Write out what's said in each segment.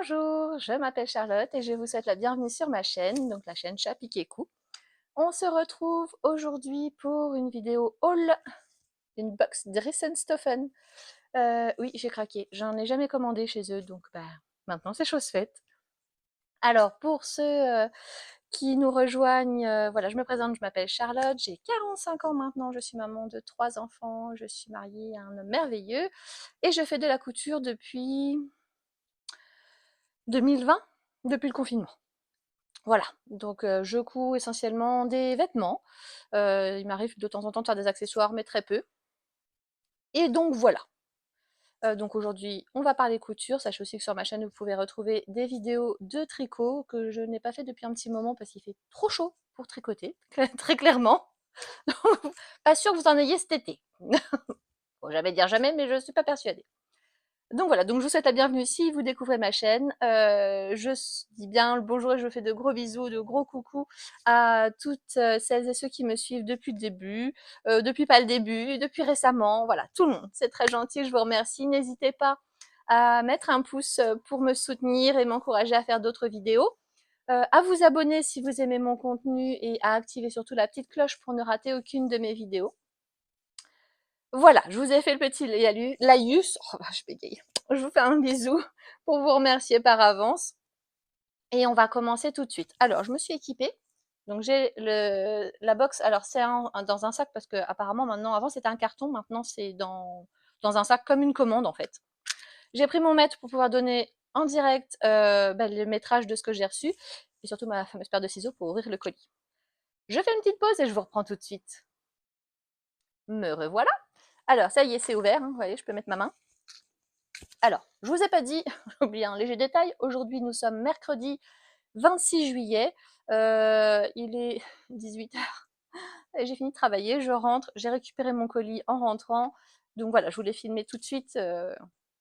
Bonjour, je m'appelle Charlotte et je vous souhaite la bienvenue sur ma chaîne, donc la chaîne Chat Piqué Cou. On se retrouve aujourd'hui pour une vidéo haul d'une box Dressenstoffen. Oui, j'ai craqué, j'en ai jamais commandé chez eux, donc maintenant c'est chose faite. Alors pour ceux qui nous rejoignent, voilà, je me présente, je m'appelle Charlotte, j'ai 45 ans maintenant, je suis maman de 3 enfants, je suis mariée à un homme merveilleux et je fais de la couture depuis 2020, depuis le confinement. Voilà, donc je couds essentiellement des vêtements. Il m'arrive de temps en temps de faire des accessoires, mais très peu. Et donc voilà. Donc aujourd'hui, on va parler couture. Sachez aussi que sur ma chaîne, vous pouvez retrouver des vidéos de tricot que je n'ai pas fait depuis un petit moment parce qu'il fait trop chaud pour tricoter, très clairement. Pas sûr que vous en ayez cet été. Faut jamais dire jamais, mais je ne suis pas persuadée. Donc voilà, donc je vous souhaite la bienvenue si vous découvrez ma chaîne. Je dis bien le bonjour et je fais de gros bisous, de gros coucous à toutes celles et ceux qui me suivent depuis le début, depuis pas le début, depuis récemment, voilà, tout le monde. C'est très gentil, je vous remercie. N'hésitez pas à mettre un pouce pour me soutenir et m'encourager à faire d'autres vidéos. À vous abonner si vous aimez mon contenu et à activer surtout la petite cloche pour ne rater aucune de mes vidéos. Voilà, je vous ai fait le petit laïus. Oh, je bégaye. Je vous fais un bisou pour vous remercier par avance. Et on va commencer tout de suite. Alors, je me suis équipée. Donc, j'ai la box. Alors, c'est dans un sac parce que apparemment maintenant, avant c'était un carton. Maintenant, c'est dans un sac comme une commande en fait. J'ai pris mon mètre pour pouvoir donner en direct le métrage de ce que j'ai reçu. Et surtout ma fameuse paire de ciseaux pour ouvrir le colis. Je fais une petite pause et je vous reprends tout de suite. Me revoilà. Alors, ça y est, c'est ouvert. Hein. Vous voyez, je peux mettre ma main. Alors, je vous ai pas dit, j'ai oublié un léger détail, aujourd'hui nous sommes mercredi 26 juillet, il est 18h, j'ai fini de travailler, je rentre, j'ai récupéré mon colis en rentrant, donc voilà, je voulais filmer tout de suite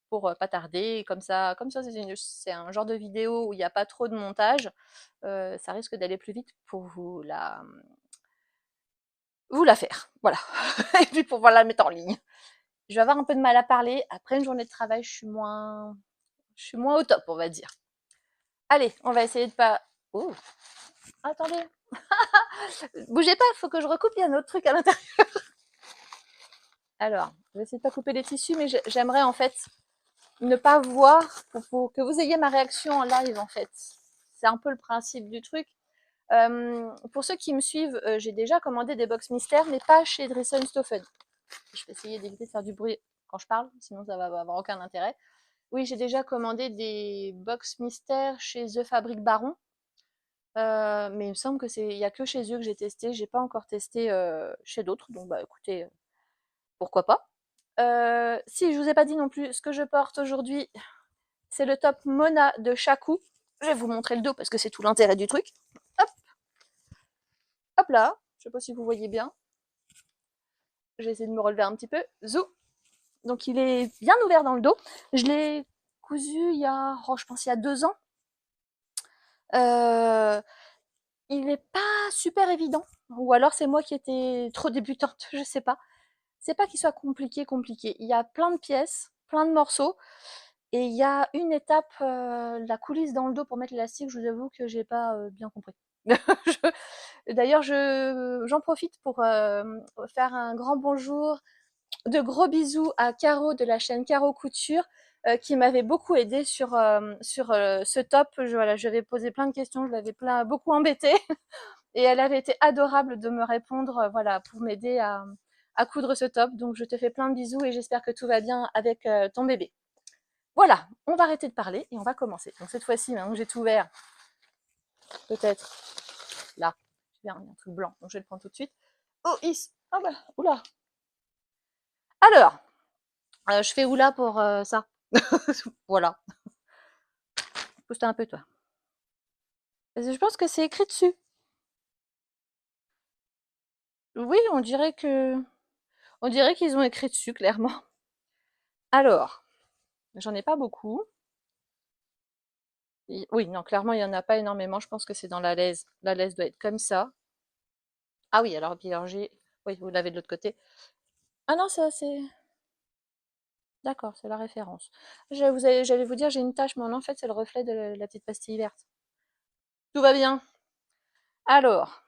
pour pas tarder, comme ça c'est un genre de vidéo où il n'y a pas trop de montage, ça risque d'aller plus vite pour vous la faire, voilà, et puis pour pouvoir la mettre en ligne. Je vais avoir un peu de mal à parler, après une journée de travail, je suis moins au top, on va dire. Allez, on va essayer de pas... Oh, attendez. Bougez pas, il faut que je recoupe, il y a un autre truc à l'intérieur. Alors, je vais essayer de pas couper les tissus, mais j'aimerais en fait ne pas voir pour que vous ayez ma réaction en live en fait. C'est un peu le principe du truc. Pour ceux qui me suivent, j'ai déjà commandé des box mystères, mais pas chez Dressenstoffen. Je vais essayer d'éviter de faire du bruit quand je parle, sinon ça va avoir aucun intérêt. Oui, j'ai déjà commandé des box mystères chez The Fabric Baron. Mais il me semble que il y a que chez eux que j'ai testé. J'ai pas encore testé chez d'autres. Donc bah écoutez, pourquoi pas. Si je vous ai pas dit non plus, ce que je porte aujourd'hui, c'est le top Mona de Shaku. Je vais vous montrer le dos parce que c'est tout l'intérêt du truc. Hop, hop là. Je sais pas si vous voyez bien. J'ai essayé de me relever un petit peu. Zou. Donc il est bien ouvert dans le dos. Je l'ai cousu il y a, oh, je pense il y a 2 ans. Euh, il est pas super évident. Ou alors c'est moi qui étais trop débutante, je sais pas. C'est pas qu'il soit compliqué. Il y a plein de pièces, plein de morceaux, et il y a une étape, la coulisse dans le dos pour mettre l'élastique, je vous avoue que j'ai pas bien compris. D'ailleurs, j'en profite pour faire un grand bonjour, de gros bisous à Caro de la chaîne Caro Couture, qui m'avait beaucoup aidé sur ce top. Voilà, je lui avais posé plein de questions, je l'avais beaucoup embêté. Et elle avait été adorable de me répondre, voilà, pour m'aider à coudre ce top. Donc je te fais plein de bisous et j'espère que tout va bien avec ton bébé. Voilà, on va arrêter de parler et on va commencer. Donc cette fois-ci, maintenant que j'ai tout ouvert, peut-être là, il y a un truc blanc, donc je vais le prendre tout de suite. Oh, ah bah, oula. Alors, je fais oula pour ça. Voilà. Pousse-toi un peu, toi. Parce que je pense que c'est écrit dessus. Oui, on dirait qu'ils ont écrit dessus, clairement. Alors, j'en ai pas beaucoup. Oui, non, clairement, il y en a pas énormément. Je pense que c'est dans la laise. La laise doit être comme ça. Ah oui, alors, puis alors j'ai... Oui, vous l'avez de l'autre côté. Ah non, ça, c'est... D'accord, c'est la référence. J'allais vous dire, j'ai une tache, mais en fait, c'est le reflet de la petite pastille verte. Tout va bien. Alors,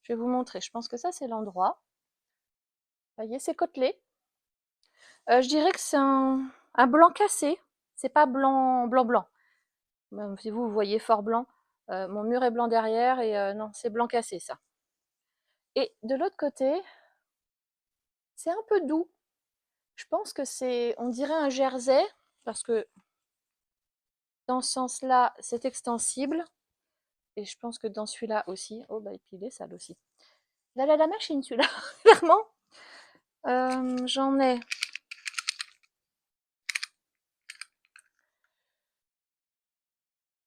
je vais vous montrer. Je pense que ça, c'est l'endroit. Vous voyez, c'est côtelé. Je dirais que c'est un blanc cassé. C'est pas blanc, blanc, blanc. Même si vous voyez fort blanc. Mon mur est blanc derrière et non, c'est blanc cassé, ça. Et de l'autre côté, c'est un peu doux. Je pense que c'est, on dirait un jersey, parce que dans ce sens-là, c'est extensible. Et je pense que dans celui-là aussi. Oh, bah, et puis il est sale aussi. Là, la machine, celui-là, clairement. J'en ai.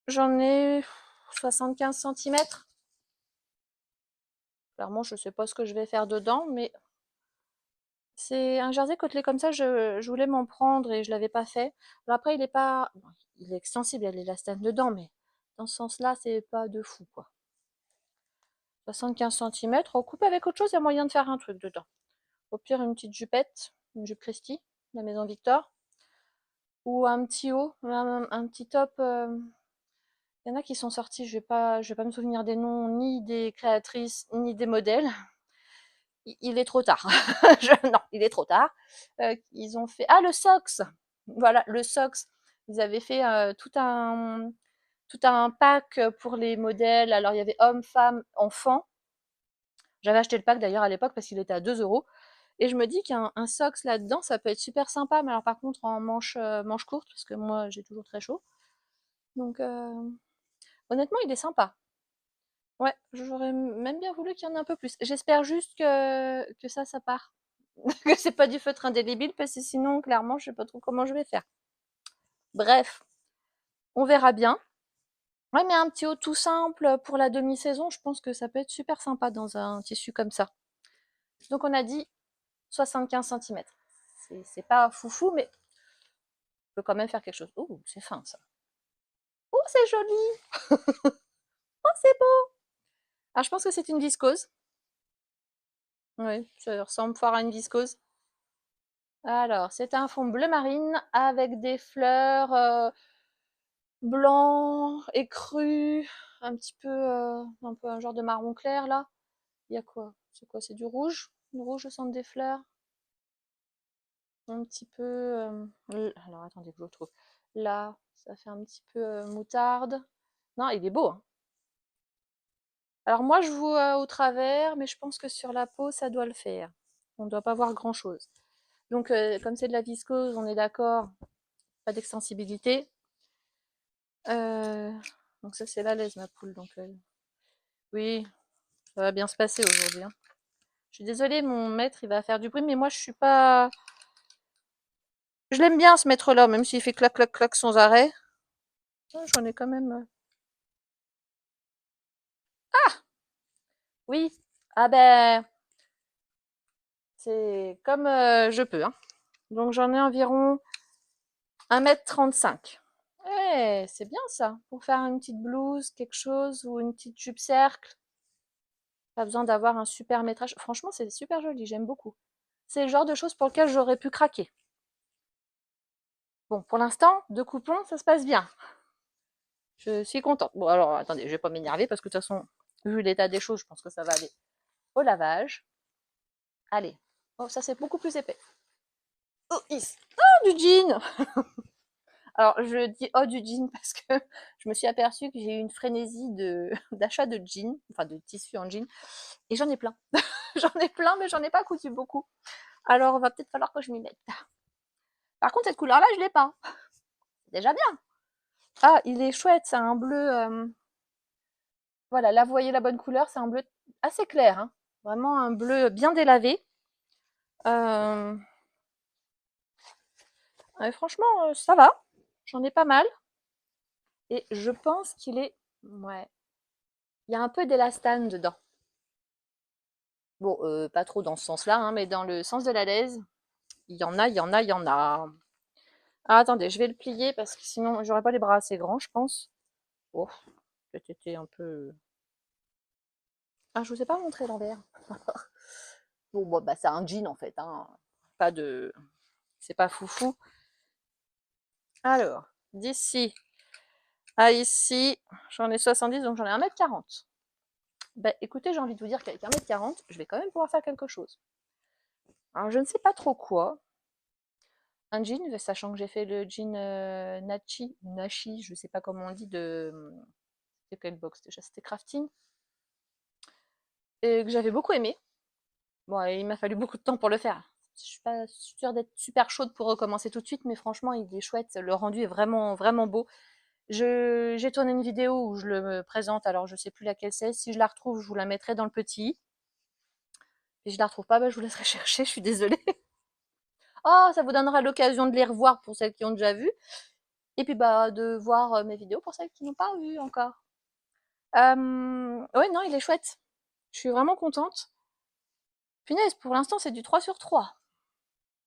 J'en ai 75 centimètres. Clairement, je sais pas ce que je vais faire dedans, mais c'est un jersey côtelé comme ça. Je voulais m'en prendre et je l'avais pas fait. Alors après, il est pas, bon, il est extensible, il y a l'élastane dedans, mais dans ce sens-là, c'est pas de fou, quoi. 75 centimètres, on coupe avec autre chose, il y a moyen de faire un truc dedans. Au pire, une petite jupette, une jupe Christie, de la maison Victor, ou un petit haut, un petit top. Il y en a qui sont sortis, je vais pas me souvenir des noms, ni des créatrices, ni des modèles. Il est trop tard. Non, il est trop tard. Ils ont fait, ah, le Sox. Voilà, le Sox. Ils avaient fait tout un pack pour les modèles. Alors, il y avait hommes, femmes, enfants. J'avais acheté le pack d'ailleurs à l'époque parce qu'il était à 2 €. Et je me dis qu'un socks là-dedans, ça peut être super sympa. Mais alors, par contre, en manche courte, parce que moi, j'ai toujours très chaud. Donc, honnêtement, il est sympa. Ouais, j'aurais même bien voulu qu'il y en ait un peu plus. J'espère juste que ça part. Que c'est pas du feutre indélébile, parce que sinon, clairement, je sais pas trop comment je vais faire. Bref, on verra bien. Ouais, mais un petit haut tout simple pour la demi-saison, je pense que ça peut être super sympa dans un tissu comme ça. Donc, on a dit 75 centimètres. C'est pas foufou, mais on peut quand même faire quelque chose. Oh, c'est fin, ça. Oh, c'est joli. Oh, c'est beau. Alors, je pense que c'est une viscose. Oui, ça ressemble fort à une viscose. Alors, c'est un fond bleu marine avec des fleurs blanc et cru, un peu un genre de marron clair là. Il y a quoi? C'est quoi? C'est du rouge? Du rouge au centre des fleurs? Un petit peu. Alors attendez que je le trouve. Là, ça fait un petit peu moutarde. Non, il est beau, hein. Alors moi, je vois au travers, mais je pense que sur la peau, ça doit le faire. On ne doit pas voir grand-chose. Donc, comme c'est de la viscose, on est d'accord, pas d'extensibilité. Euh, donc ça, c'est la laise, ma poule. Donc oui, ça va bien se passer aujourd'hui, hein. Je suis désolée, mon maître, il va faire du bruit, mais moi, je suis pas. Je l'aime bien, ce maître-là, même s'il fait clac, clac, clac sans arrêt. J'en ai quand même. Oui. Ah ben, c'est comme je peux, hein. Donc j'en ai environ 1,35 m. Eh, c'est bien ça. Pour faire une petite blouse, quelque chose, ou une petite jupe cercle. Pas besoin d'avoir un super métrage. Franchement, c'est super joli, j'aime beaucoup. C'est le genre de choses pour lequel j'aurais pu craquer. Bon, pour l'instant, de coupons, ça se passe bien. Je suis contente. Bon, alors, attendez, je vais pas m'énerver parce que de toute façon, vu l'état des choses, je pense que ça va aller au lavage. Allez. Oh, ça, c'est beaucoup plus épais. Oh, oh, du jean. Alors, je dis oh du jean parce que je me suis aperçue que j'ai eu une frénésie d'achat de jeans, enfin de tissus en jean, et j'en ai plein. J'en ai plein, mais j'en ai pas cousu beaucoup. Alors, va peut-être falloir que je m'y mette. Par contre, cette couleur-là, je l'ai pas. C'est déjà bien. Ah, il est chouette, c'est un bleu. Voilà, là, vous voyez la bonne couleur, c'est un bleu assez clair, hein. Vraiment un bleu bien délavé. Euh, franchement, ça va. J'en ai pas mal. Et je pense qu'il est. Ouais. Il y a un peu d'élastane dedans. Bon, pas trop dans ce sens-là, hein, mais dans le sens de la laise, il y en a, il y en a, il y en a. Ah, attendez, je vais le plier parce que sinon, j'aurais pas les bras assez grands, je pense. Oh, peut-être été un peu. Ah, je vous ai pas montré l'envers. Bon, bah, c'est un jean en fait, hein. Pas de. c'est pas foufou. Alors, d'ici à ici, j'en ai 70, donc j'en ai 1m40. Ben, écoutez, j'ai envie de vous dire qu'avec 1m40, je vais quand même pouvoir faire quelque chose. Alors, je ne sais pas trop quoi. Un jean, sachant que j'ai fait le jean Nashi, je sais pas comment on dit, de quelle box déjà, c'était Crafting, et que j'avais beaucoup aimé. Bon, il m'a fallu beaucoup de temps pour le faire. Je suis pas sûre d'être super chaude pour recommencer tout de suite, mais franchement, il est chouette. Le rendu est vraiment, vraiment beau. J'ai tourné une vidéo où je le présente, alors je sais plus laquelle c'est. Si je la retrouve, je vous la mettrai dans le petit. Si je la retrouve pas, bah, je vous laisserai chercher, je suis désolée. Oh, ça vous donnera l'occasion de les revoir pour celles qui ont déjà vu. Et puis bah de voir mes vidéos pour celles qui n'ont pas vu encore. Ouais, non, il est chouette. Je suis vraiment contente. Punaise, pour l'instant, c'est du 3 sur 3.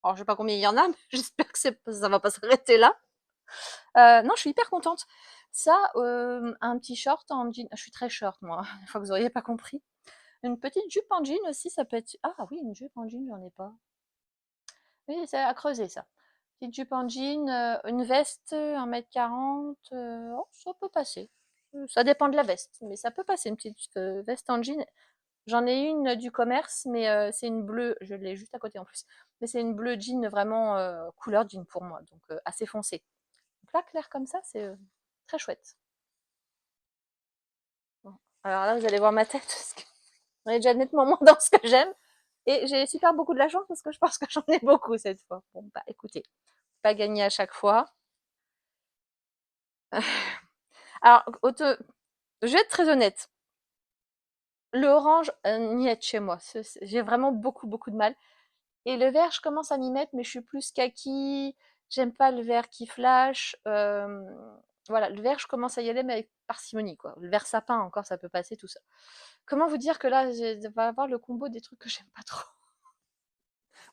Alors, je sais pas combien il y en a, mais j'espère que ça va pas s'arrêter là. Non, je suis hyper contente. Ça, un petit short en jean. Je suis très short, moi, une fois que vous auriez pas compris. Une petite jupe en jean aussi, ça peut être. Ah oui, une jupe en jean, j'en ai pas. Oui, c'est à creuser, ça. Petite jupe en jean, une veste, 1m40, oh, ça peut passer. Ça dépend de la veste, mais ça peut passer, une petite veste en jean. J'en ai une du commerce, mais c'est une bleue, je l'ai juste à côté en plus. Mais c'est une bleue jean vraiment couleur jean pour moi, donc assez foncée. Donc là, clair comme ça, c'est très chouette. Bon. Alors là, vous allez voir ma tête, parce qu'on est déjà nettement moins dans ce que j'aime. Et j'ai super beaucoup de la chance parce que je pense que j'en ai beaucoup cette fois. Bon, bah écoutez, pas gagné à chaque fois. Alors, je vais être très honnête. Le orange, n'y est chez moi. J'ai vraiment beaucoup, beaucoup de mal. Et le vert, je commence à m'y mettre, mais je suis plus kaki. J'aime pas le vert qui flash. Voilà, le vert, je commence à y aller, mais avec parcimonie, quoi. Le vert sapin, encore, ça peut passer, tout ça. Comment vous dire que là, je vais avoir le combo des trucs que j'aime pas trop.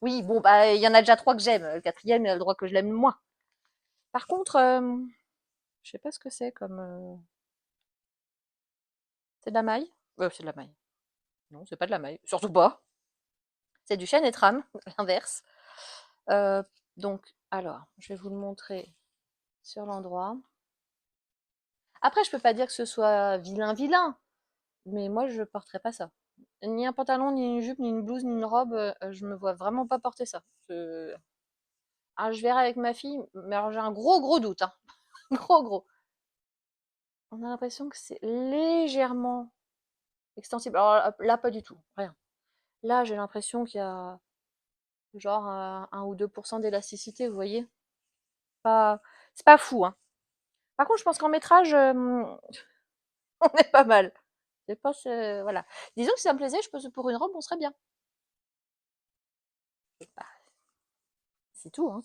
Oui, bon, bah, il y en a déjà trois que j'aime. Le quatrième, il a le droit que je l'aime moins. Par contre, je sais pas ce que c'est comme. C'est de la maille? C'est de la maille. Non, c'est pas de la maille. Surtout pas. C'est du chêne et trame, l'inverse. Euh, donc, alors, je vais vous le montrer sur l'endroit. Après, je peux pas dire que ce soit vilain, vilain, mais moi, je porterais pas ça. Ni un pantalon, ni une jupe, ni une blouse, ni une robe, je me vois vraiment pas porter ça. Alors, je verrai avec ma fille, mais alors j'ai un gros, gros doute, hein. Gros, gros. On a l'impression que c'est légèrement extensible. Alors là, pas du tout, rien. Là, j'ai l'impression qu'il y a genre 1 ou 2% d'élasticité, vous voyez. Pas, c'est pas fou, hein. Par contre, je pense qu'en métrage, on est pas mal. C'est pas, voilà. Disons que si ça me plaisait, je pense que pour une robe, on serait bien. Bah, c'est tout, hein.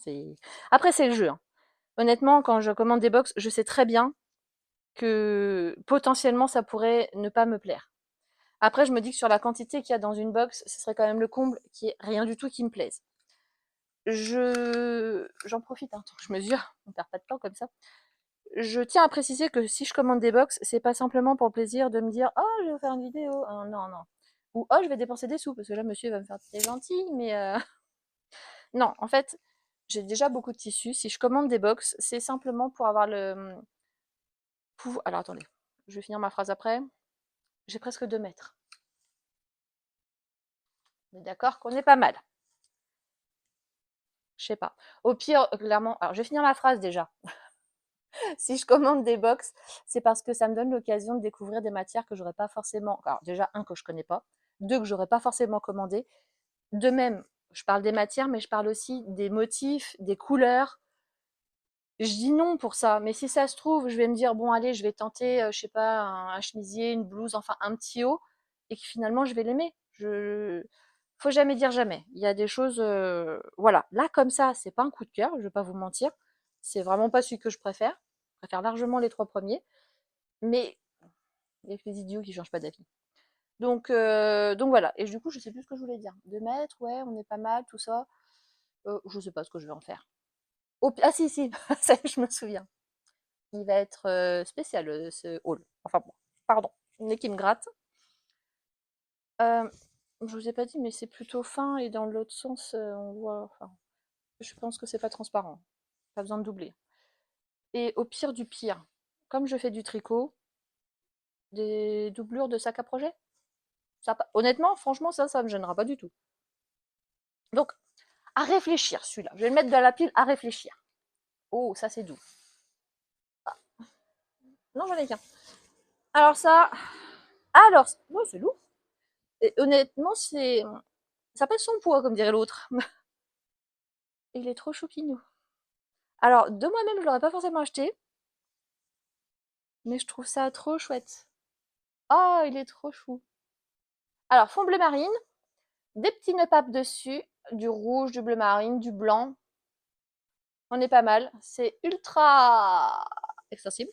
Après, c'est le jeu, hein. Honnêtement, quand je commande des box, je sais très bien que potentiellement, ça pourrait ne pas me plaire. Après, je me dis que sur la quantité qu'il y a dans une box, ce serait quand même le comble qui est rien du tout qui me plaise. J'en profite, hein, tant que je mesure, on perd pas de temps comme ça. Je tiens à préciser que si je commande des box, c'est pas simplement pour le plaisir de me dire oh je vais faire une vidéo, non non, ou oh je vais dépenser des sous parce que là monsieur va me faire t'es gentil, mais non en fait j'ai déjà beaucoup de tissus. Si je commande des box, c'est simplement pour avoir le pouvoir. Alors attendez, je vais finir ma phrase après. J'ai presque 2 mètres. On est d'accord qu'on est pas mal. Je sais pas. Au pire, clairement, alors je vais finir ma phrase déjà. Si je commande des box, c'est parce que ça me donne l'occasion de découvrir des matières que j'aurais pas forcément. Alors déjà un que je connais pas, deux que j'aurais pas forcément commandé. De même, je parle des matières, mais je parle aussi des motifs, des couleurs. Je dis non pour ça, mais si ça se trouve, je vais me dire bon allez, je vais tenter, je sais pas, un chemisier, une blouse, enfin un petit haut, et que finalement je vais l'aimer. Faut jamais dire jamais. Il y a des choses, voilà. Là comme ça, c'est pas un coup de cœur, je vais pas vous mentir. C'est vraiment pas celui que je préfère. Je préfère largement les trois premiers. Mais il y a que les idiots qui changent pas d'avis. Donc voilà. Et du coup, je sais plus ce que je voulais dire. 2 mètres, ouais, on est pas mal, tout ça. Je sais pas ce que je vais en faire. Ah si, si, ça y est, je me souviens. Il va être spécial, ce haul. Enfin bon, pardon. Le nez qui me gratte. Je vous ai pas dit, mais c'est plutôt fin et dans l'autre sens, on voit. Enfin, Je pense que c'est pas transparent. Pas besoin de doubler. Et au pire du pire, comme je fais du tricot, des doublures de sac à projet, honnêtement, franchement, ça me gênera pas du tout. Donc, à réfléchir, celui-là. Je vais le mettre dans la pile à réfléchir. Oh, ça c'est doux. Ah, non, j'en ai qu'un. Alors ça, oh, c'est lourd. Et honnêtement, ça pèse son poids, comme dirait l'autre. Il est trop choupinou. Alors, de moi-même, je l'aurais pas forcément acheté, mais je trouve ça trop chouette. Oh, il est trop chou. Alors, fond bleu marine, des petits nœuds papes dessus, du rouge, du bleu marine, du blanc. On est pas mal. C'est ultra extensible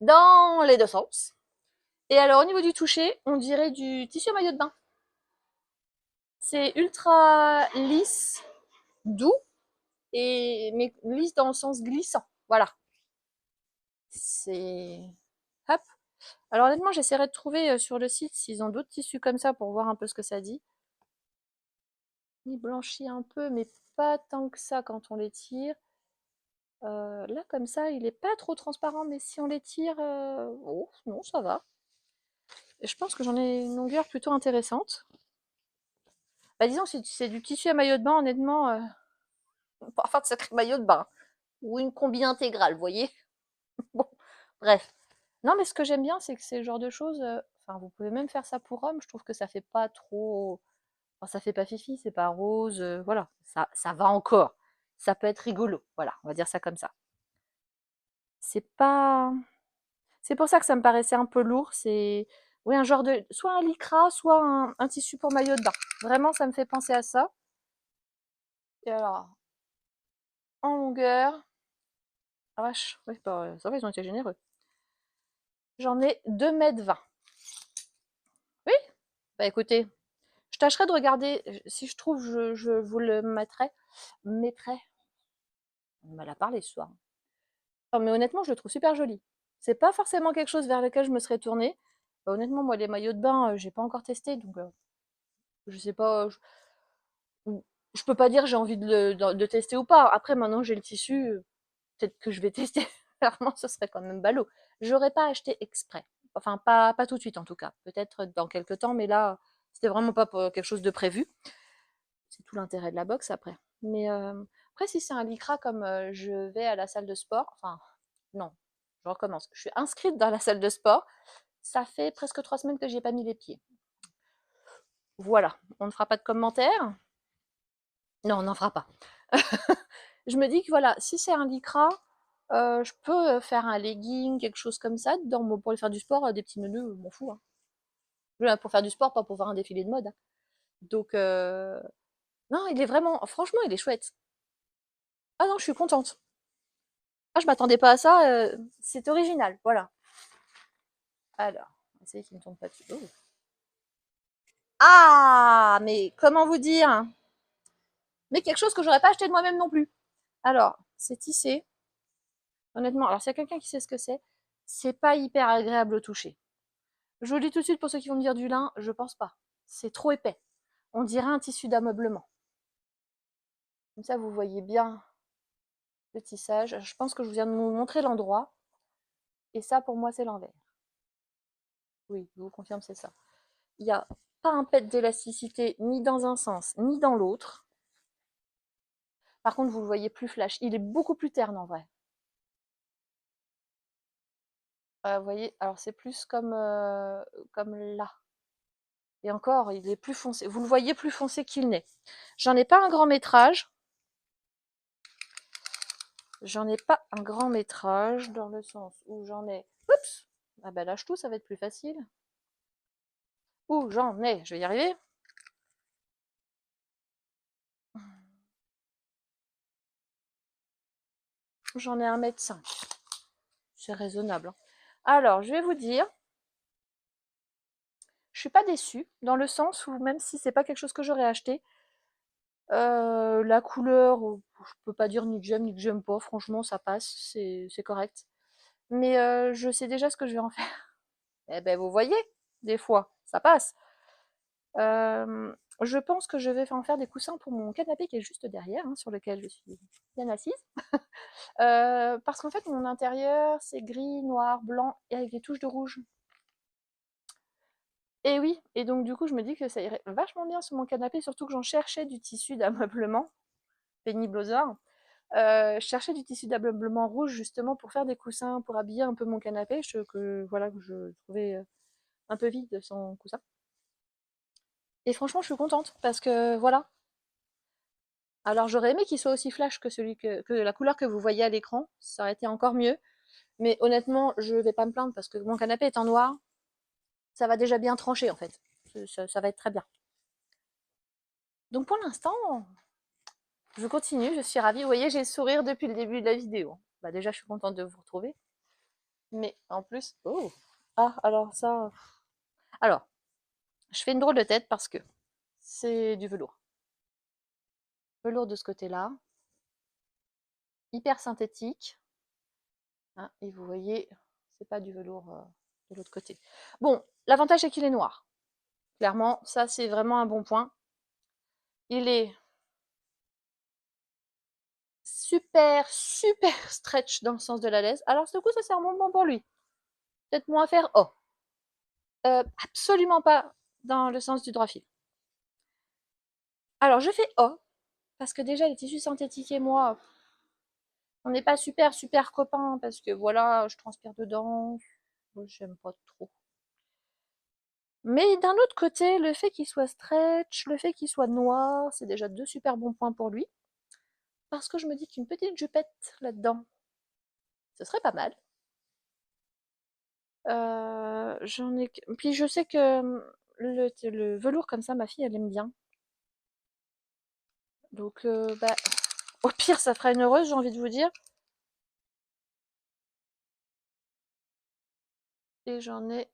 dans les deux sens. Et alors, au niveau du toucher, on dirait du tissu à maillot de bain. C'est ultra lisse, doux, mais lisse dans le sens glissant. Voilà. C'est... Hop. Alors honnêtement, j'essaierai de trouver sur le site s'ils ont d'autres tissus comme ça pour voir un peu ce que ça dit. Il blanchit un peu, mais pas tant que ça quand on les tire. Là, comme ça, il est pas trop transparent, mais si on les tire, oh, non, ça va. Et je pense que j'en ai une longueur plutôt intéressante. Bah, disons, si c'est du tissu à maillot de bain, honnêtement, on peut faire de sacrés maillots de bain. Ou une combi intégrale, vous voyez. Bon, bref. Non, mais ce que j'aime bien, c'est que c'est le genre de choses. Enfin, vous pouvez même faire ça pour homme. Je trouve que ça fait pas trop. Enfin, ça fait pas fifi, c'est pas rose. Voilà, ça va encore. Ça peut être rigolo. Voilà, on va dire ça comme ça. C'est pas. C'est pour ça que ça me paraissait un peu lourd. C'est oui un genre de soit un lycra, soit un tissu pour maillot de bain. Vraiment, ça me fait penser à ça. Et alors, en longueur, ah vache, ouais, ça va, ils ont été généreux. J'en ai 2,20 m. Oui, bah écoutez, je tâcherai de regarder. Si je trouve, je vous le mettrai. On m'a la parlé ce soir. Non, mais honnêtement, je le trouve super joli. C'est pas forcément quelque chose vers lequel je me serais tournée. Honnêtement, moi, les maillots de bain, j'ai pas encore testé, donc je sais pas. Je peux pas dire j'ai envie de tester ou pas. Après, maintenant, j'ai le tissu, peut-être que je vais tester. Clairement, ce serait quand même ballot. J'aurais pas acheté exprès. Enfin, pas tout de suite en tout cas. Peut-être dans quelques temps, mais là, c'était vraiment pas pour quelque chose de prévu. C'est tout l'intérêt de la boxe après. Mais après, si c'est un lycra comme je vais à la salle de sport, enfin, non, je recommence. Je suis inscrite dans la salle de sport. Ça fait presque 3 semaines que j'y ai pas mis les pieds. Voilà, on ne fera pas de commentaires. Non, on n'en fera pas. Je me dis que voilà, si c'est un lycra, je peux faire un legging, quelque chose comme ça, pour aller faire du sport, des petits menus, je m'en fous. Hein. Pour faire du sport, pas pour voir un défilé de mode. Hein. Donc, non, il est vraiment, franchement, il est chouette. Ah non, je suis contente. Ah, je m'attendais pas à ça, c'est original, voilà. Alors, on va essayer qu'il ne tombe pas dessus. Oh. Ah, mais comment vous dire? Mais quelque chose que j'aurais pas acheté de moi-même non plus. Alors, c'est tissé. Honnêtement, alors s'il y a quelqu'un qui sait ce que c'est pas hyper agréable au toucher. Je vous le dis tout de suite pour ceux qui vont me dire du lin, je pense pas. C'est trop épais. On dirait un tissu d'ameublement. Comme ça, vous voyez bien le tissage. Je pense que je viens de vous montrer l'endroit. Et ça, pour moi, c'est l'envers. Oui, je vous confirme, c'est ça. Il n'y a pas un pet d'élasticité ni dans un sens, ni dans l'autre. Par contre, vous le voyez plus flash. Il est beaucoup plus terne en vrai. Vous voyez, alors c'est plus comme là. Et encore, il est plus foncé. Vous le voyez plus foncé qu'il n'est. J'en ai pas un grand métrage. J'en ai pas un grand métrage dans le sens où j'en ai. Oups. Ah bah lâche tout, ça va être plus facile. Où j'en ai, je vais y arriver. J'en ai 1,5 m. C'est raisonnable. Hein. Alors, je vais vous dire, je suis pas déçue, dans le sens où même si c'est pas quelque chose que j'aurais acheté, la couleur, je peux pas dire ni que j'aime pas, franchement ça passe, c'est correct. Mais je sais déjà ce que je vais en faire. Eh ben vous voyez, des fois, ça passe. Je pense que je vais en faire des coussins pour mon canapé qui est juste derrière, hein, sur lequel je suis bien assise. Parce qu'en fait, mon intérieur, c'est gris, noir, blanc et avec des touches de rouge. Et oui, et donc du coup, je me dis que ça irait vachement bien sur mon canapé, surtout que j'en cherchais du tissu d'ameublement, pénible aux heures. Je cherchais du tissu d'ameublement rouge justement pour faire des coussins, pour habiller un peu mon canapé, voilà, que je trouvais un peu vide sans coussin. Et franchement, je suis contente parce que voilà. Alors j'aurais aimé qu'il soit aussi flash que que la couleur que vous voyez à l'écran, ça aurait été encore mieux. Mais honnêtement, je vais pas me plaindre parce que mon canapé est en noir, ça va déjà bien trancher en fait. Ça va être très bien. Donc pour l'instant, je continue, je suis ravie. Vous voyez, j'ai le sourire depuis le début de la vidéo. Bah déjà, je suis contente de vous retrouver. Mais en plus, oh, ah, alors ça, alors, je fais une drôle de tête parce que c'est du velours. Velours de ce côté-là, hyper synthétique. Hein, et vous voyez, c'est pas du velours de l'autre côté. Bon, l'avantage c'est qu'il est noir. Clairement, ça c'est vraiment un bon point. Il est super, super stretch dans le sens de la laisse. Alors, ce coup, ça c'est un bon point pour lui. Peut-être moins à faire oh. Absolument pas dans le sens du droit fil. Alors, je fais oh, parce que déjà, les tissus synthétiques et moi, on n'est pas super, super copains, parce que voilà, je transpire dedans. J'aime pas trop. Mais d'un autre côté, le fait qu'il soit stretch, le fait qu'il soit noir, c'est déjà deux super bons points pour lui. Parce que je me dis qu'une petite jupette là-dedans, ce serait pas mal. Puis je sais que le velours comme ça, ma fille, elle aime bien. Donc, bah, au pire, ça fera une heureuse, j'ai envie de vous dire. Et j'en ai.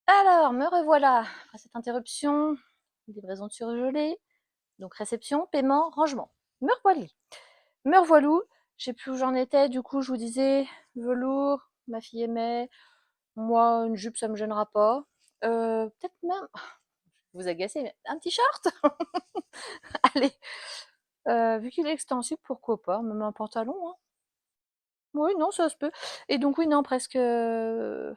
Alors, me revoilà. Après cette interruption, livraison de surgelé. Donc, réception, paiement, rangement. Me revoilà. Me revoilou. Je sais plus où j'en étais. Du coup, je vous disais, velours, ma fille aimait. Moi, une jupe, ça me gênera pas. Peut-être même, vous agacez, mais un petit short. Allez, vu qu'il est extensible, pourquoi pas, même un pantalon, hein. Oui, non, ça se peut. Et donc oui, non, presque 2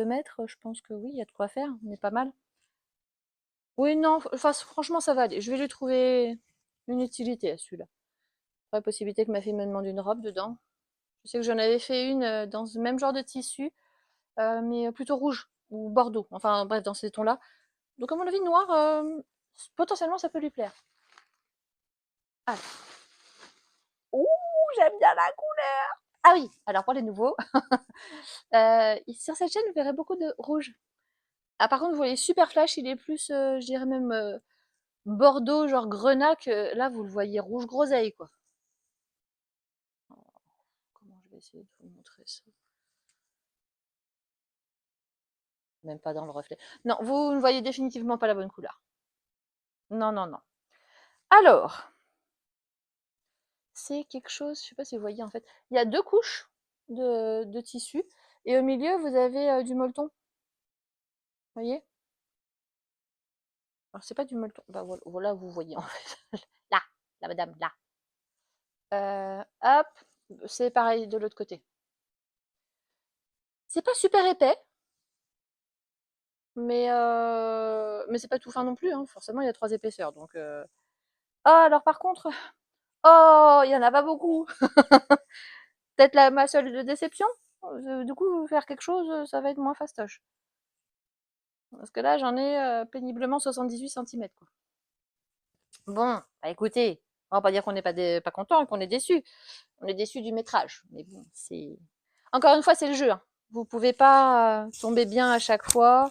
mètres, je pense que oui, il y a de quoi faire, on est pas mal. Oui, non, enfin, franchement, ça va aller. Je vais lui trouver une utilité à celui-là. Pas la possibilité que ma fille me demande une robe dedans. Je sais que j'en avais fait une dans ce même genre de tissu, mais plutôt rouge ou bordeaux. Enfin, bref, dans ces tons-là. Donc, à mon avis, noir, potentiellement, ça peut lui plaire. Ah, ouh, j'aime bien la couleur. Ah oui, alors pour les nouveaux, sur cette chaîne, vous verrez beaucoup de rouge. Ah, par contre, vous voyez super flash, il est plus, je dirais même bordeaux, genre grenache. Là, vous le voyez rouge groseille, quoi. Comment je vais essayer de vous montrer ça? Même pas dans le reflet. Non, vous ne voyez définitivement pas la bonne couleur. Non, non, non. Alors, c'est quelque chose, je sais pas si vous voyez en fait, il y a deux couches de tissu et au milieu, vous avez du molleton. Vous voyez? Alors, c'est pas du molleton. Bah, voilà, vous voyez en fait. Là, la madame, là. Hop, c'est pareil de l'autre côté. C'est pas super épais, mais c'est pas tout fin non plus, hein. Forcément, il y a trois épaisseurs. Donc, ah, alors par contre, oh, il y en a pas beaucoup. Peut-être ma seule déception. Du coup, faire quelque chose, ça va être moins fastoche. Parce que là, j'en ai péniblement 78 cm, quoi. Bon, bah écoutez, on va pas dire qu'on n'est pas content, qu'on est déçu. On est déçu du métrage. Mais bon, c'est. Encore une fois, c'est le jeu, hein. Vous pouvez pas tomber bien à chaque fois,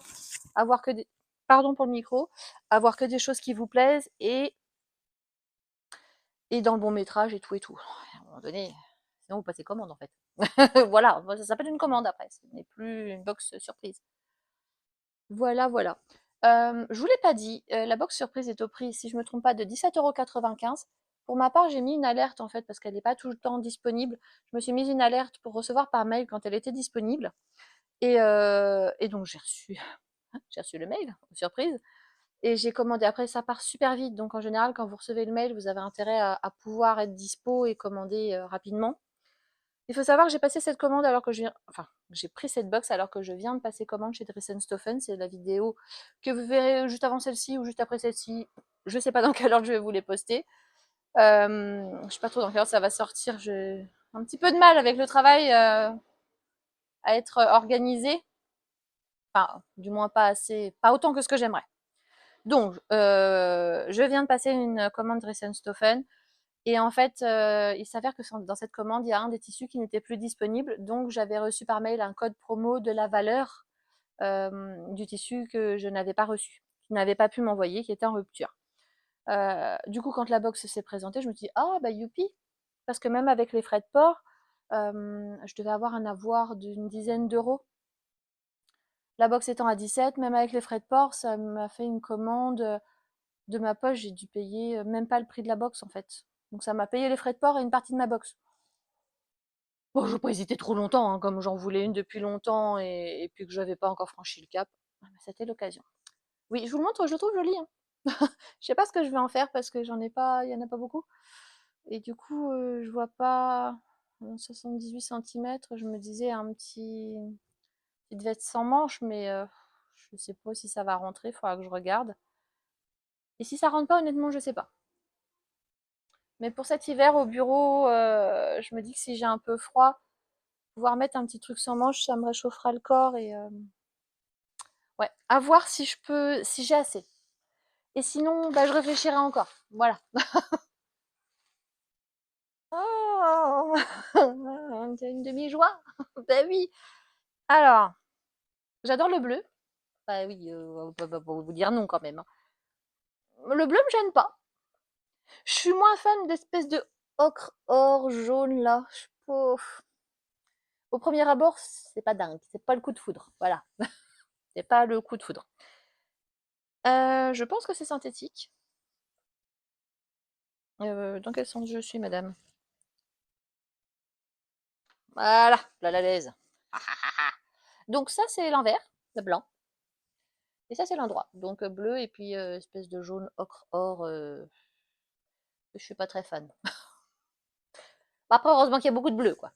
avoir que des. Pardon pour le micro, avoir que des choses qui vous plaisent et dans le bon métrage et tout et tout. À un moment donné, sinon vous passez commande en fait. Voilà, ça s'appelle une commande après, ce n'est plus une box surprise. Voilà, voilà. Je vous l'ai pas dit, la box surprise est au prix, si je me trompe pas, de 17,95 €. Pour ma part, j'ai mis une alerte en fait parce qu'elle n'est pas tout le temps disponible. Je me suis mise une alerte pour recevoir par mail quand elle était disponible. Et donc j'ai reçu le mail, surprise. Et j'ai commandé. Après, ça part super vite. Donc, en général, quand vous recevez le mail, vous avez intérêt à pouvoir être dispo et commander rapidement. Il faut savoir que j'ai passé cette commande alors que je viens. Enfin, j'ai pris cette box alors que je viens de passer commande chez Dressenstoffen. C'est la vidéo que vous verrez juste avant celle-ci ou juste après celle-ci. Je sais pas dans quelle ordre je vais vous les poster. Je sais pas trop dans quelle ordre ça va sortir. J'ai un petit peu de mal avec le travail à être organisé. Enfin, du moins pas assez, pas autant que ce que j'aimerais. Donc, je viens de passer une commande Dressenstoffen et en fait, il s'avère que dans cette commande, il y a un des tissus qui n'était plus disponible. Donc, j'avais reçu par mail un code promo de la valeur du tissu que je n'avais pas reçu, qui n'avait pas pu m'envoyer, qui était en rupture. Du coup, quand la box s'est présentée, je me dis ah bah youpi, parce que même avec les frais de port, je devais avoir un avoir d'une dizaine d'euros. La box étant à 17, même avec les frais de port, ça m'a fait une commande de ma poche, j'ai dû payer même pas le prix de la box en fait. Donc ça m'a payé les frais de port et une partie de ma box. Bon, je n'ai pas hésité trop longtemps, hein, comme j'en voulais une depuis longtemps et puis que je n'avais pas encore franchi le cap. C'était l'occasion. Oui, je vous le montre, je le trouve joli. Hein. Je sais pas ce que je vais en faire parce que j'en ai pas, il y en a pas beaucoup. Et du coup, je vois pas 78 cm. Je me disais un petit, il devait être sans manche, mais je sais pas si ça va rentrer. Il faudra que je regarde. Et si ça rentre pas, honnêtement, je sais pas. Mais pour cet hiver au bureau, je me dis que si j'ai un peu froid, pouvoir mettre un petit truc sans manche, ça me réchauffera le corps et ouais, à voir si je peux, si j'ai assez. Et sinon, bah, je réfléchirai encore. Voilà. Oh, c'est une demi-joie. Ben oui. Alors, j'adore le bleu. Bah oui, on va pas vous dire non quand même. Hein. Le bleu me gêne pas. Je suis moins fan d'espèces de ocre or jaune là. Je suis pas... Au premier abord, c'est pas dingue. C'est pas le coup de foudre. Voilà. C'est pas le coup de foudre. Je pense que c'est synthétique. Dans quel sens je suis, madame? Voilà, la l'aise. Donc ça, c'est l'envers, le blanc. Et ça, c'est l'endroit. Donc bleu et puis espèce de jaune ocre or. Je suis pas très fan. Après, heureusement qu'il y a beaucoup de bleu, quoi.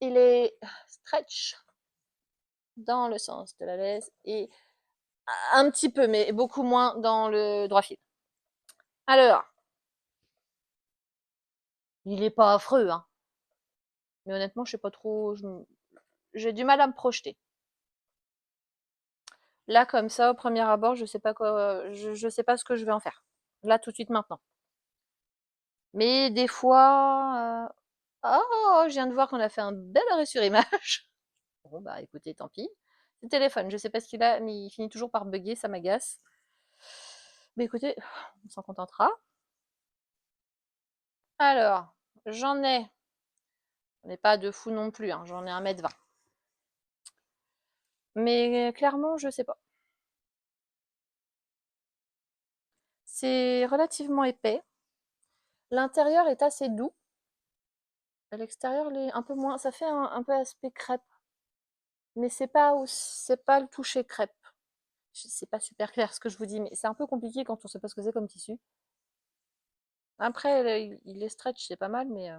Il est stretch dans le sens de la laisse et un petit peu, mais beaucoup moins dans le droit fil. Alors, il est pas affreux, hein. Mais honnêtement, je sais pas trop. J'ai du mal à me projeter. Là, comme ça, au premier abord, je sais pas quoi, je sais pas ce que je vais en faire. Là, tout de suite, maintenant. Mais des fois, oh, je viens de voir qu'on a fait un bel arrêt sur image. Bon, bah, écoutez, tant pis. Le téléphone, je sais pas ce qu'il a, mais il finit toujours par bugger, ça m'agace. Mais écoutez, on s'en contentera. Alors, j'en ai pas de fou non plus, hein, j'en ai 1,20 m. Mais clairement, je sais pas. C'est relativement épais. L'intérieur est assez doux. À l'extérieur, il est un peu moins. Ça fait un peu aspect crêpe. Mais c'est pas le toucher crêpe. C'est pas super clair ce que je vous dis, mais c'est un peu compliqué quand on sait pas ce que c'est comme tissu. Après, il est stretch, c'est pas mal, mais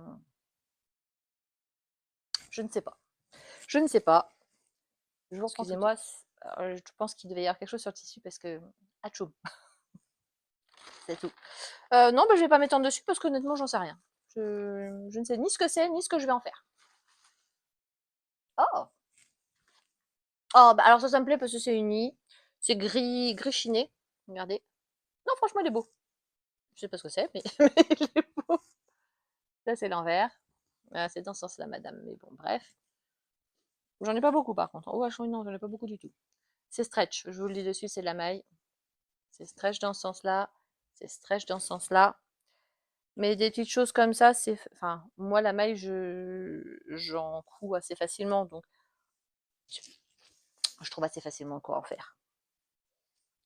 je ne sais pas. Je ne sais pas. Excusez-moi, je pense qu'il devait y avoir quelque chose sur le tissu parce que. Atchoum, c'est tout. Non, bah, je vais pas m'étendre dessus parce qu'honnêtement, j'en sais rien. Je ne sais ni ce que c'est, ni ce que je vais en faire. Oh! Oh, bah alors ça me plaît parce que c'est uni. C'est gris chiné. Regardez. Non, franchement, il est beau. Je sais pas ce que c'est, mais, mais il est beau. Ça, c'est l'envers. Ah, c'est dans ce sens-là, madame. Mais bon, bref. J'en ai pas beaucoup, par contre. Oh, vachement, non, j'en ai pas beaucoup du tout. C'est stretch. Je vous le dis dessus, c'est de la maille. C'est stretch dans ce sens-là. C'est stretch dans ce sens-là. Mais des petites choses comme ça, c'est. Enfin, moi, la maille, j'en couds assez facilement. Donc, je trouve assez facilement quoi en faire.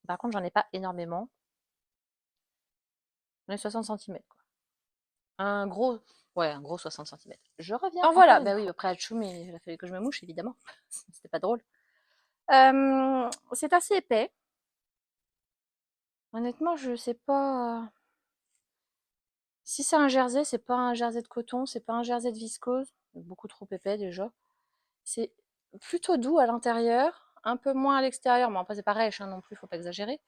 Par contre, j'en ai pas énormément. J'en ai 60 cm, quoi. Un gros. Ouais, un gros 60 cm. Je reviens. Alors voilà, bah oui, après Hachoum, il a fallu que je me mouche, évidemment. C'était pas drôle. C'est assez épais. Honnêtement, je sais pas. Si c'est un jersey, c'est pas un jersey de coton, c'est pas un jersey de viscose, beaucoup trop épais déjà. C'est plutôt doux à l'intérieur, un peu moins à l'extérieur. Bon, après, c'est pas rêche hein, non plus, faut pas exagérer.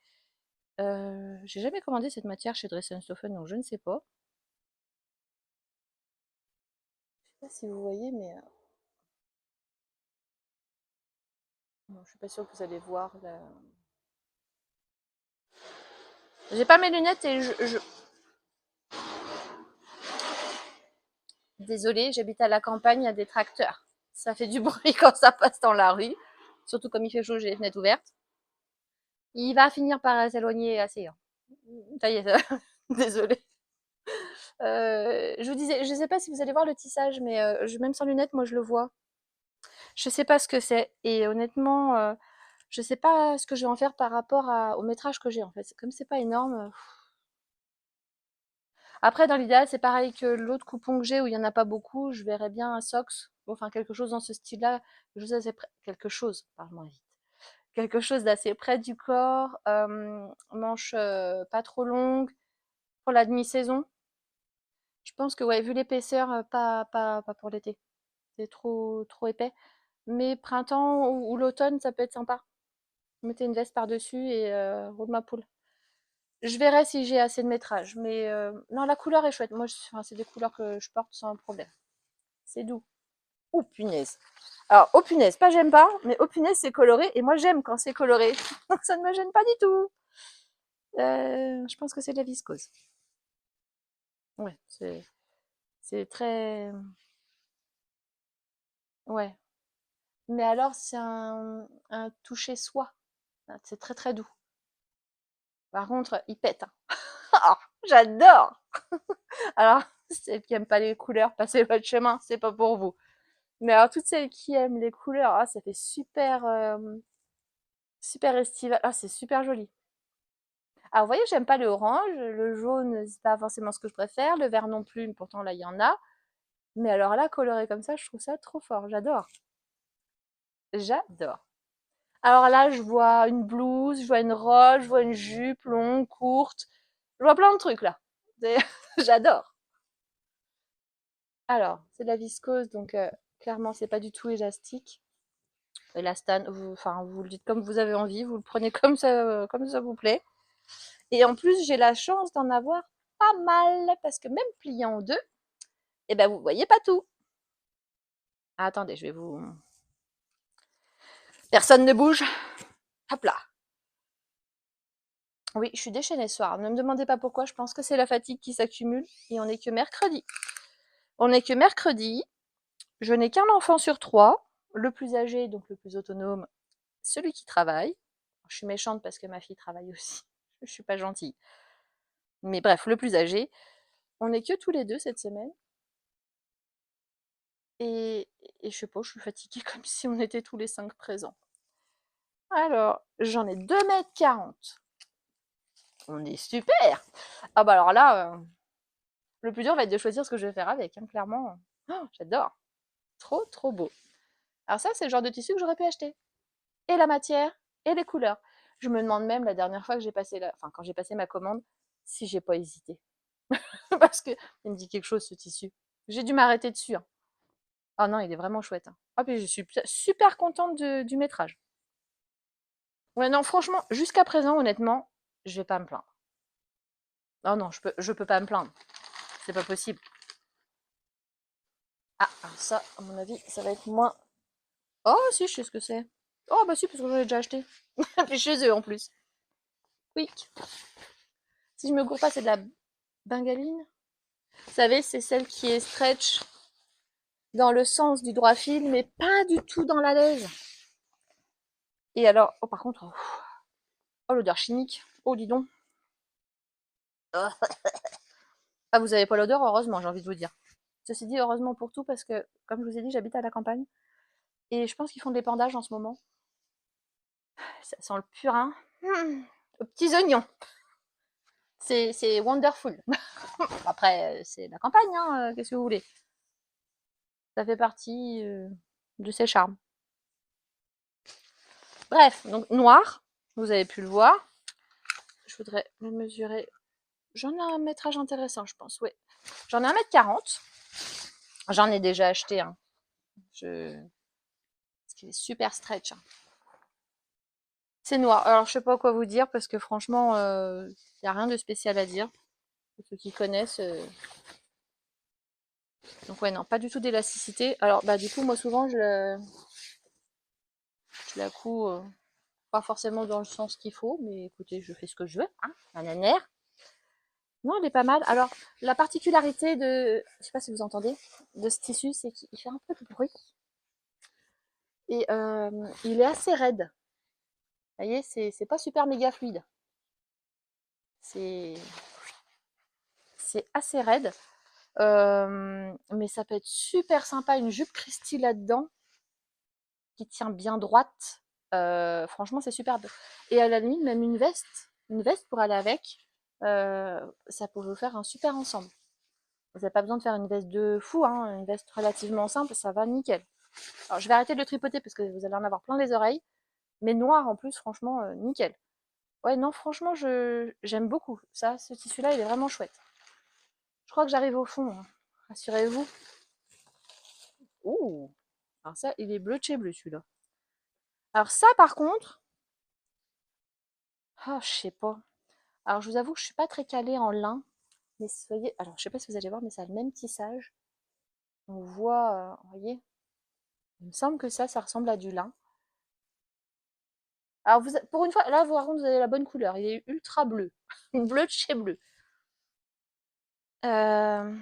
J'ai jamais commandé cette matière chez Dress Stophen, donc je ne sais pas. Je sais pas si vous voyez, mais non, je suis pas sûre que vous allez voir. J'ai pas mes lunettes et Désolée, j'habite à la campagne, il y a des tracteurs. Ça fait du bruit quand ça passe dans la rue, surtout comme il fait chaud, j'ai les fenêtres ouvertes. Il va finir par s'éloigner assez. Hein. Ça y est, désolée. Je vous disais, je sais pas si vous allez voir le tissage, mais même sans lunettes, moi je le vois. Je sais pas ce que c'est. Et honnêtement, je sais pas ce que je vais en faire par rapport au métrage que j'ai en fait. Comme c'est pas énorme. Après, dans l'idéal, c'est pareil que l'autre coupon que j'ai où il y en a pas beaucoup. Je verrais bien un socks, enfin quelque chose dans ce style-là. Quelque chose, parle-moi vite. Quelque chose d'assez près du corps, manche pas trop longue pour la demi-saison. Je pense que ouais, vu l'épaisseur, pas pour l'été. C'est trop épais. Mais printemps ou l'automne, ça peut être sympa. Mettez une veste par-dessus et roule ma poule. Je verrai si j'ai assez de métrage. Mais non, la couleur est chouette. Moi, enfin, c'est des couleurs que je porte sans problème. C'est doux. Oh punaise. Alors, oh punaise, pas j'aime pas, mais oh punaise, c'est coloré. Et moi, j'aime quand c'est coloré. Donc, ça ne me gêne pas du tout. Je pense que c'est de la viscose. Ouais, c'est très. Ouais. Mais alors, c'est un toucher soie. C'est très doux. Par contre, il pète. Hein. Oh, j'adore. Alors, celles qui aiment pas les couleurs, passez votre chemin, c'est pas pour vous. Mais alors, toutes celles qui aiment les couleurs, ah, ça fait super estival. Ah, c'est super joli. Alors, vous voyez, j'aime pas le orange, le jaune, c'est pas forcément ce que je préfère, le vert non plus, pourtant là, il y en a. Mais alors là, coloré comme ça, je trouve ça trop fort. J'adore. J'adore. Alors là, je vois une blouse, je vois une robe, je vois une jupe longue, courte. Je vois plein de trucs là. J'adore. Alors, c'est de la viscose, donc clairement, c'est pas du tout élastique. Élastane, enfin, vous le dites comme vous avez envie, vous le prenez comme ça vous plaît. Et en plus, j'ai la chance d'en avoir pas mal, parce que même plié en deux, eh ben, vous voyez pas tout. Ah, attendez, je vais vous... Personne ne bouge. Hop là. Oui, je suis déchaînée ce soir. Ne me demandez pas pourquoi, je pense que c'est la fatigue qui s'accumule. Et on n'est que mercredi. On n'est que mercredi. Je n'ai qu'un enfant sur trois. Le plus âgé, donc le plus autonome, celui qui travaille. Je suis méchante parce que ma fille travaille aussi. Je suis pas gentille. Mais bref, le plus âgé. On n'est que tous les deux cette semaine. Et, et je sais pas, je suis fatiguée comme si on était tous les cinq présents. Alors, j'en ai 2,40 m. On est super. Ah bah alors là, le plus dur va être de choisir ce que je vais faire avec, hein, clairement. Oh, j'adore. Trop beau. Alors ça, c'est le genre de tissu que j'aurais pu acheter. Et la matière, et les couleurs. Je me demande même la dernière fois que quand j'ai passé ma commande, si j'ai pas hésité. Parce que il me dit quelque chose ce tissu. J'ai dû m'arrêter dessus. Hein. Oh non, il est vraiment chouette. Hein. Ah puis je suis super contente du métrage. Ouais non, franchement, jusqu'à présent, honnêtement, je vais pas me plaindre. Non non, je peux pas me plaindre. C'est pas possible. Ah, alors ça, à mon avis, ça va être moins. Oh si, je sais ce que c'est. Oh bah si, parce que j'en ai déjà acheté. Puis chez eux en plus. Quick. Si je me gourre pas, c'est de la bengaline. Vous savez, c'est celle qui est stretch dans le sens du droit fil, mais pas du tout dans la laise. Et alors, oh par contre, oh l'odeur chimique. Oh dis donc. Ah vous avez pas l'odeur, heureusement, j'ai envie de vous dire. Ceci dit, heureusement pour tout, parce que, comme je vous ai dit, j'habite à la campagne. Et je pense qu'ils font des pendages en ce moment. Ça sent le purin. Aux petits oignons. C'est wonderful. Après, c'est la campagne, hein, qu'est-ce que vous voulez. Ça fait partie de ses charmes. Bref, donc noir, vous avez pu le voir. je voudrais le mesurer. J'en ai un métrage intéressant, je pense, oui. J'en ai 1,40 m. J'en ai déjà acheté un. Parce qu'il est super stretch. C'est noir. Alors, je sais pas quoi vous dire parce que franchement, il n'y a rien de spécial à dire. Pour ceux qui connaissent. Donc, ouais, non, pas du tout d'élasticité. Alors, bah, du coup, moi, souvent, je la couds pas forcément dans le sens qu'il faut, mais écoutez, je fais ce que je veux. Hein, un nanère. Non, elle est pas mal. Alors, la particularité de, je sais pas si vous entendez, de ce tissu, c'est qu'il fait un peu de bruit. Et il est assez raide. Vous voyez, c'est pas super méga fluide. C'est assez raide. Mais ça peut être super sympa, une jupe Christy là-dedans, qui tient bien droite. Franchement, c'est superbe. Et à la limite, même une veste pour aller avec, ça peut vous faire un super ensemble. Vous n'avez pas besoin de faire une veste de fou, hein, une veste relativement simple, ça va nickel. Alors, je vais arrêter de le tripoter parce que vous allez en avoir plein les oreilles. Mais noir en plus, franchement, nickel. Ouais, non, franchement, j'aime beaucoup. Ça, ce tissu-là, il est vraiment chouette. Je crois que j'arrive au fond, hein. Rassurez-vous. Ouh! Alors ça, il est bleu de chez bleu, celui-là. Alors ça, par contre, je sais pas. Alors, je vous avoue que je suis pas très calée en lin. Mais soyez... Alors, je sais pas si vous allez voir, mais ça a le même tissage. On voit, vous voyez? Il me semble que ça ressemble à du lin. Alors, pour une fois, là, par contre, vous avez la bonne couleur. Il est ultra bleu. Bleu de chez bleu. Euh,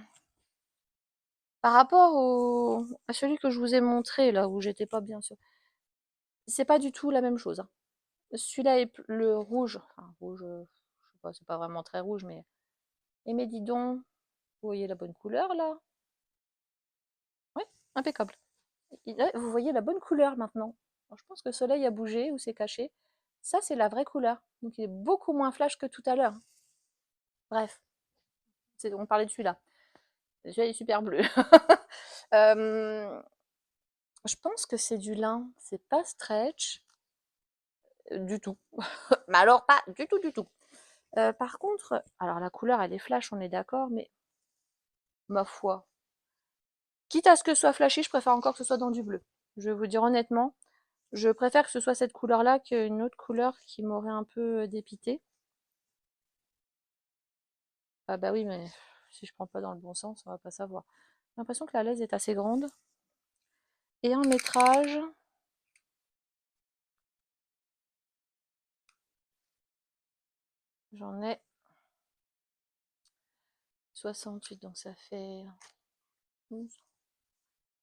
Par rapport à celui que je vous ai montré, là, où j'étais pas bien sûre, c'est pas du tout la même chose, hein. Celui-là est le rouge. Enfin, rouge, je sais pas, c'est pas vraiment très rouge, mais. Mais dis donc, vous voyez la bonne couleur, là? Oui, impeccable. Là, vous voyez la bonne couleur maintenant. Alors, je pense que le soleil a bougé ou s'est caché. Ça, c'est la vraie couleur. Donc, il est beaucoup moins flash que tout à l'heure. Bref, on parlait de celui-là. Celui-là, il est super bleu. Je pense que c'est du lin. C'est pas stretch du tout. Mais alors, pas du tout, du tout. Par contre, alors la couleur, elle est flash, on est d'accord, mais ma foi, quitte à ce que ce soit flashy, je préfère encore que ce soit dans du bleu. Je vais vous dire honnêtement, je préfère que ce soit cette couleur-là qu'une autre couleur qui m'aurait un peu dépité. Ah bah oui, mais si je prends pas dans le bon sens, on va pas savoir. J'ai l'impression que la laise est assez grande. Et en métrage, j'en ai 68, donc ça fait 11,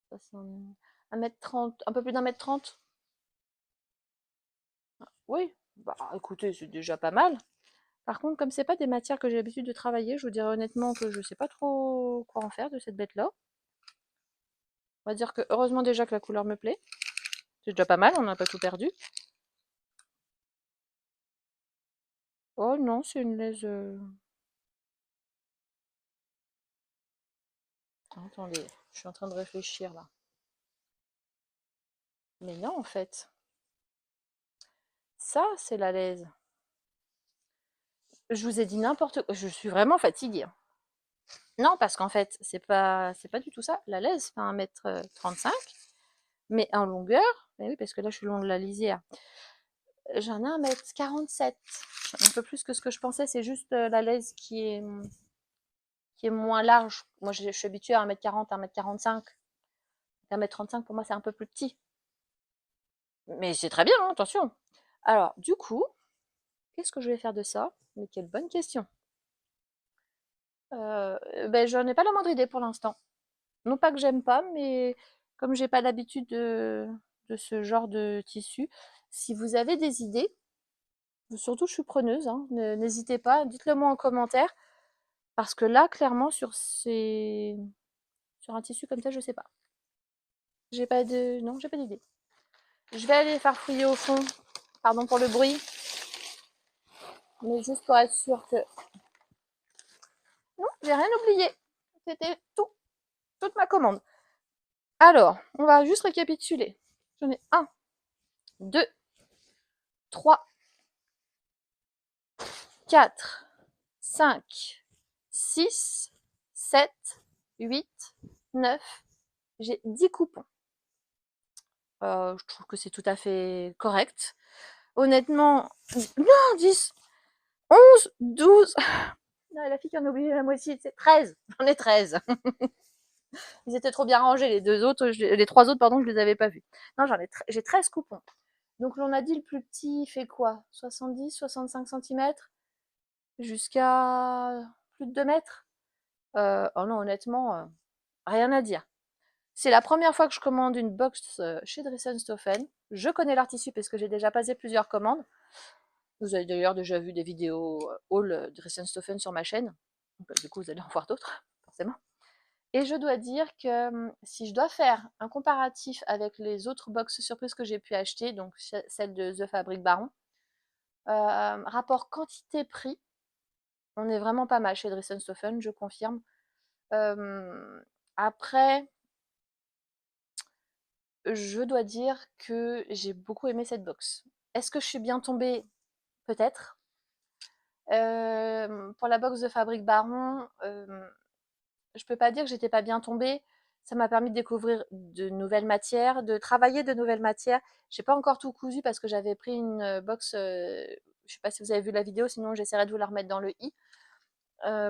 60, 1m30, un peu plus d'1m30. Oui, bah écoutez, c'est déjà pas mal. Par contre, comme c'est pas des matières que j'ai l'habitude de travailler, je vous dirais honnêtement que je sais pas trop quoi en faire de cette bête-là. On va dire que heureusement déjà que la couleur me plaît. C'est déjà pas mal, on n'a pas tout perdu. Oh non, c'est une laise. Attendez, je suis en train de réfléchir là. Mais non, en fait. Ça, c'est la laise. Je vous ai dit n'importe quoi. Je suis vraiment fatiguée, hein. Non, parce qu'en fait, c'est pas du tout ça. La laise fait 1m35, mais en longueur, mais oui, parce que là, je suis le long de la lisière. J'en ai 1m47. Un peu plus que ce que je pensais, c'est juste la laise qui est moins large. Moi, je suis habituée à 1m40, 1m45. 1m35, pour moi, c'est un peu plus petit. Mais c'est très bien, hein, attention. Alors, du coup, qu'est-ce que je vais faire de ça? Mais quelle bonne question. Ben, j'en ai pas la moindre idée pour l'instant. Non pas que j'aime pas, mais comme j'ai pas l'habitude de ce genre de tissu, si vous avez des idées, surtout je suis preneuse, hein, n'hésitez pas, dites-le moi en commentaire, parce que là, clairement, sur un tissu comme ça, je sais pas. Non, j'ai pas d'idée. Je vais aller farfouiller au fond, pardon pour le bruit, mais juste pour être sûr que... Non, j'ai rien oublié. C'était toute ma commande. Alors, on va juste récapituler. J'en ai 2, 3, 4, 5, 6, 7, 8, 9. J'ai 10 coupons. Je trouve que c'est tout à fait correct. Honnêtement, non, 10, 11, 12. Non, la fille qui en a oublié la moitié, c'est 13. J'en ai 13. Ils étaient trop bien rangés, les 3 autres, pardon, je les avais pas vus. Non, j'ai 13 coupons. Donc, l'on a dit le plus petit, il fait quoi? 70, 65 centimètres jusqu'à plus de 2 mètres. Oh non, honnêtement, rien à dire. C'est la première fois que je commande une box chez Dressenstoffen. Je connais leur tissu parce que j'ai déjà passé plusieurs commandes. Vous avez d'ailleurs déjà vu des vidéos haul Dressenstoffen sur ma chaîne. Donc, du coup, vous allez en voir d'autres, forcément. Et je dois dire que si je dois faire un comparatif avec les autres box surprises que j'ai pu acheter, donc celle de The Fabric Baron, rapport quantité-prix, on est vraiment pas mal chez Dressenstoffen, je confirme. Après, je dois dire que j'ai beaucoup aimé cette box. Est-ce que je suis bien tombée? Peut-être. Pour la box de Fabric Baron, je peux pas dire que j'étais pas bien tombée. Ça m'a permis de découvrir de nouvelles matières, de travailler de nouvelles matières. J'ai pas encore tout cousu parce que j'avais pris une box. Je sais pas si vous avez vu la vidéo, sinon j'essaierai de vous la remettre dans le i.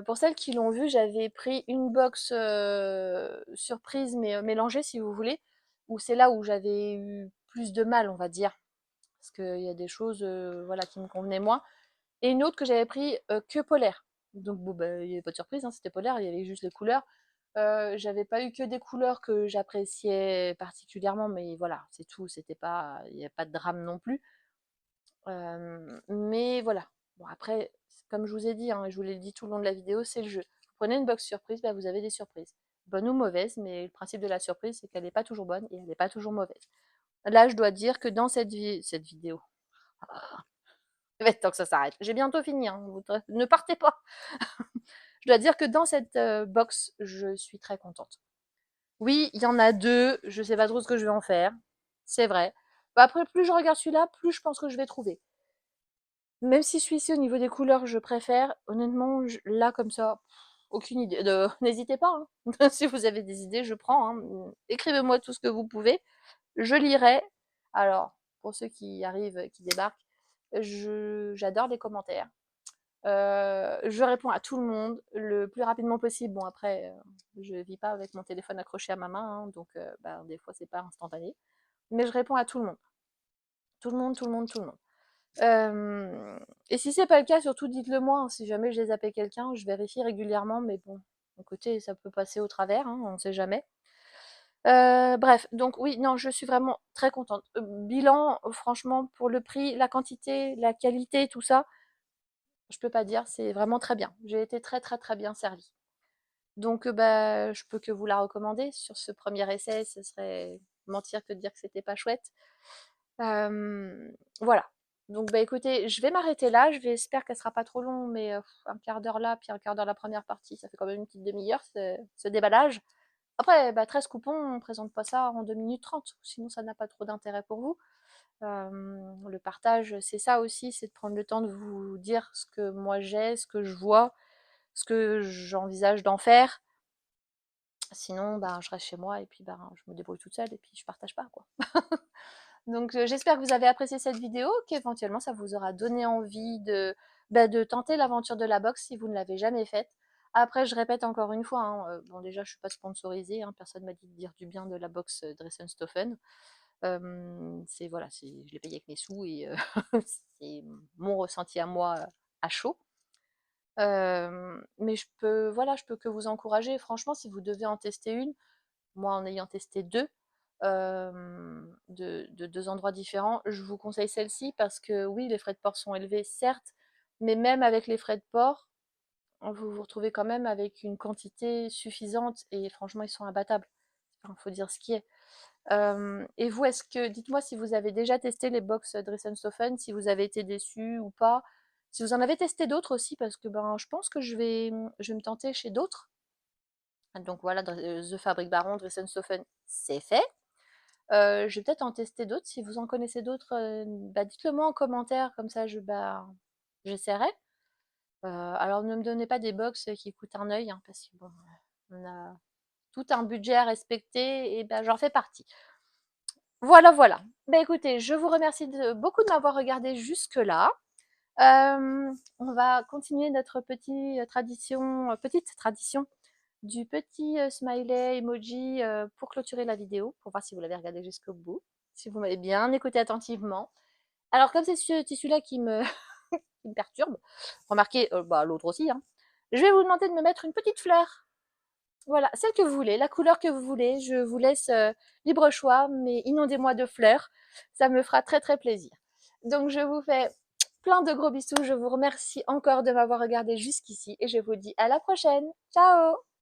Pour celles qui l'ont vu, j'avais pris une box surprise mais mélangée si vous voulez, où c'est là où j'avais eu plus de mal, on va dire, parce qu'il y a des choses voilà, qui me convenaient moins. Et une autre que j'avais pris que polaire. Donc bon, bah, il n'y avait pas de surprise, hein, c'était polaire, il y avait juste les couleurs. J'avais pas eu que des couleurs que j'appréciais particulièrement, mais voilà, c'est tout, c'était pas, il n'y a pas de drame non plus. Mais voilà. Bon, après, comme je vous ai dit, hein, et je vous l'ai dit tout le long de la vidéo, c'est le jeu. Vous prenez une box surprise, bah, vous avez des surprises. Bonnes ou mauvaises, mais le principe de la surprise, c'est qu'elle n'est pas toujours bonne et elle n'est pas toujours mauvaise. Là, je dois dire que dans cette vidéo, il va être temps que ça s'arrête. J'ai bientôt fini, hein, ne partez pas. Je dois dire que dans cette box, je suis très contente. Oui, il y en a deux, je sais pas trop ce que je vais en faire, c'est vrai. Bah, après, plus je regarde celui-là, plus je pense que je vais trouver. Même si celui-ci, au niveau des couleurs, je préfère, honnêtement, là, comme ça, aucune idée. N'hésitez pas, hein. Si vous avez des idées, je prends, hein. Écrivez-moi tout ce que vous pouvez, je lirai. Alors, pour ceux qui arrivent, qui débarquent, j'adore les commentaires. Je réponds à tout le monde le plus rapidement possible. Bon, après, je vis pas avec mon téléphone accroché à ma main, hein, donc bah, des fois, c'est pas instantané. Mais je réponds à tout le monde. Tout le monde, tout le monde, tout le monde. Et si c'est pas le cas, surtout dites-le moi, hein. Si jamais j'ai zappé quelqu'un, je vérifie régulièrement, mais bon, d'un côté, ça peut passer au travers, hein, on ne sait jamais. Bref, donc oui, non, je suis vraiment très contente. Bilan, franchement, pour le prix, la quantité, la qualité, tout ça, je peux pas dire, c'est vraiment très bien. J'ai été très très très bien servie. Donc bah, je peux que vous la recommander. Sur ce premier essai, ce serait mentir que de dire que c'était pas chouette. Voilà. Donc bah écoutez, je vais m'arrêter là. J'espère qu'elle sera pas trop longue, mais un quart d'heure là, puis un quart d'heure la première partie, ça fait quand même une petite demi-heure ce déballage. Après, bah, 13 coupons, on ne présente pas ça en 2 minutes 30, sinon ça n'a pas trop d'intérêt pour vous. Le partage, c'est ça aussi, c'est de prendre le temps de vous dire ce que moi j'ai, ce que je vois, ce que j'envisage d'en faire. Sinon, ben, je reste chez moi et puis ben, je me débrouille toute seule et puis je partage pas, quoi. Donc j'espère que vous avez apprécié cette vidéo, qu'éventuellement ça vous aura donné envie de tenter l'aventure de la boxe si vous ne l'avez jamais faite. Après, je répète encore une fois, hein, bon déjà je suis pas sponsorisée, hein, personne m'a dit de dire du bien de la boxe Dressenstoffen. C'est voilà, je l'ai payé avec mes sous et c'est mon ressenti à moi à chaud. Mais je peux que vous encourager. Franchement, si vous devez en tester une, moi en ayant testé deux, de deux endroits différents, je vous conseille celle-ci parce que oui, les frais de port sont élevés, certes, mais même avec les frais de port, vous vous retrouvez quand même avec une quantité suffisante et franchement, ils sont imbattables. Il faut dire ce qui est. Et vous, dites-moi si vous avez déjà testé les box Dressenstoffen, si vous avez été déçu ou pas, si vous en avez testé d'autres aussi, parce que ben, je pense que je vais me tenter chez d'autres. Donc voilà, The Fabric Baron, Dressenstoffen, c'est fait. Je vais peut-être en tester d'autres. Si vous en connaissez d'autres, bah, dites-le moi en commentaire, comme ça j'essaierai. Alors ne me donnez pas des box qui coûtent un œil, hein, parce que bon, on a tout un budget à respecter et ben j'en fais partie. Voilà, voilà. Ben écoutez, je vous remercie beaucoup de m'avoir regardé jusque-là. On va continuer notre petite tradition du petit smiley emoji pour clôturer la vidéo, pour voir si vous l'avez regardé jusqu'au bout, si vous m'avez bien écouté attentivement. Alors comme c'est ce tissu-là qui me, qui me perturbe, remarquez, bah, l'autre aussi, hein, je vais vous demander de me mettre une petite fleur. Voilà, celle que vous voulez, la couleur que vous voulez. Je vous laisse libre choix, mais inondez-moi de fleurs. Ça me fera très très plaisir. Donc je vous fais plein de gros bisous. Je vous remercie encore de m'avoir regardé jusqu'ici et je vous dis à la prochaine. Ciao!